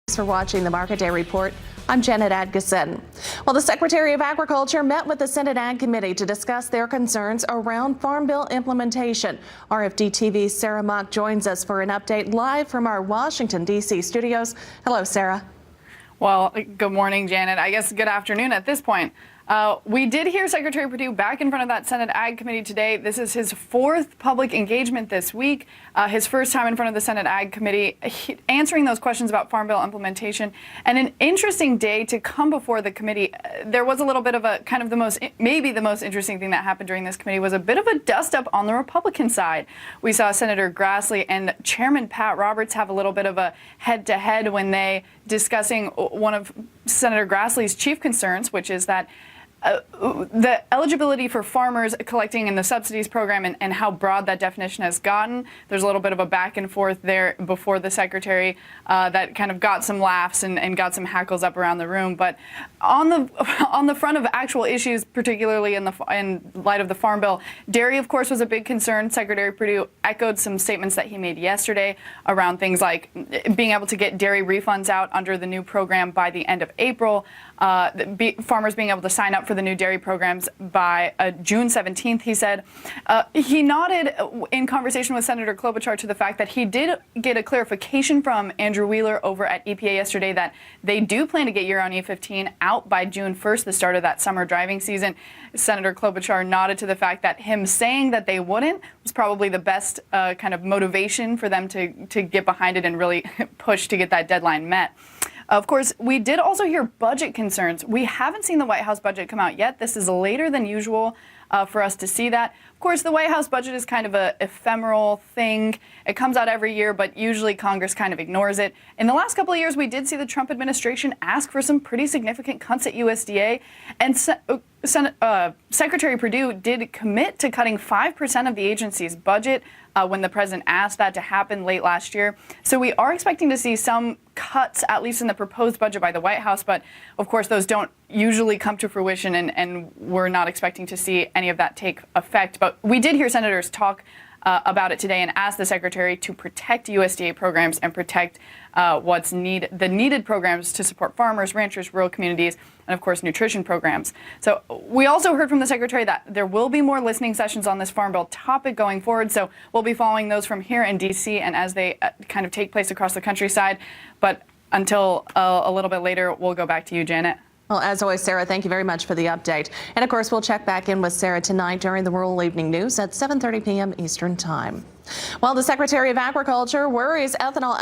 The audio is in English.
Thanks for watching the Market Day Report. I'm Janet Adkison. Well, the Secretary of Agriculture met with the Senate Ag Committee to discuss their concerns around Farm Bill implementation. RFD-TV's Sarah Mock joins us for an update live from our Washington, D.C. studios. Hello, Sarah. Well, good morning, Janet. I guess good afternoon at this point. We did hear Secretary Perdue back in front of that Senate Ag Committee today. This is his fourth public engagement this week, his first time in front of the Senate Ag Committee, answering those questions about Farm Bill implementation. And an interesting day to come before the committee. There was a little bit of a kind of maybe the most interesting thing that happened during this committee was a bit of a dust-up on the Republican side. We saw Senator Grassley and Chairman Pat Roberts have a little bit of a head-to-head when they discussing one of Senator Grassley's chief concerns, which is that the eligibility for farmers collecting in the subsidies program and how broad that definition has gotten. There's a little bit of a back and forth there before the secretary that kind of got some laughs and got some hackles up around the room. But on the front of actual issues, particularly in light of the Farm Bill, dairy, of course, was a big concern. Secretary Perdue echoed some statements that he made yesterday around things like being able to get dairy refunds out under the new program by the end of April, farmers being able to sign up for the new dairy programs by June 17th, he said. He nodded in conversation with Senator Klobuchar to the fact that he did get a clarification from Andrew Wheeler over at EPA yesterday that they do plan to get year-round E15 out by June 1st, the start of that summer driving season. Senator Klobuchar nodded to the fact that him saying that they wouldn't was probably the best kind of motivation for them to get behind it and really push to get that deadline met. Of course, we did also hear budget concerns. We haven't seen the White House budget come out yet. This is later than usual for us to see that. Of course, the White House budget is kind of an ephemeral thing. It comes out every year, but usually Congress kind of ignores it. In the last couple of years, we did see the Trump administration ask for some pretty significant cuts at USDA. And Secretary Perdue did commit to cutting 5% of the agency's budget when the president asked that to happen late last year. So we are expecting to see some cuts, at least in the proposed budget by the White House. But of course, those don't usually come to fruition, and we're not expecting to see any of that take effect. But we did hear senators talk about it today and ask the secretary to protect USDA programs and protect the needed programs to support farmers, ranchers, rural communities, and of course nutrition programs. So we also heard from the secretary that there will be more listening sessions on this Farm Bill topic going forward. So we'll be following those from here in D.C. and as they kind of take place across the countryside. But until a little bit later, we'll go back to you, Janet. Well, as always, Sarah, thank you very much for the update. And of course, we'll check back in with Sarah tonight during the Rural Evening News at 7:30 p.m. Eastern Time. Well, the Secretary of Agriculture worries ethanol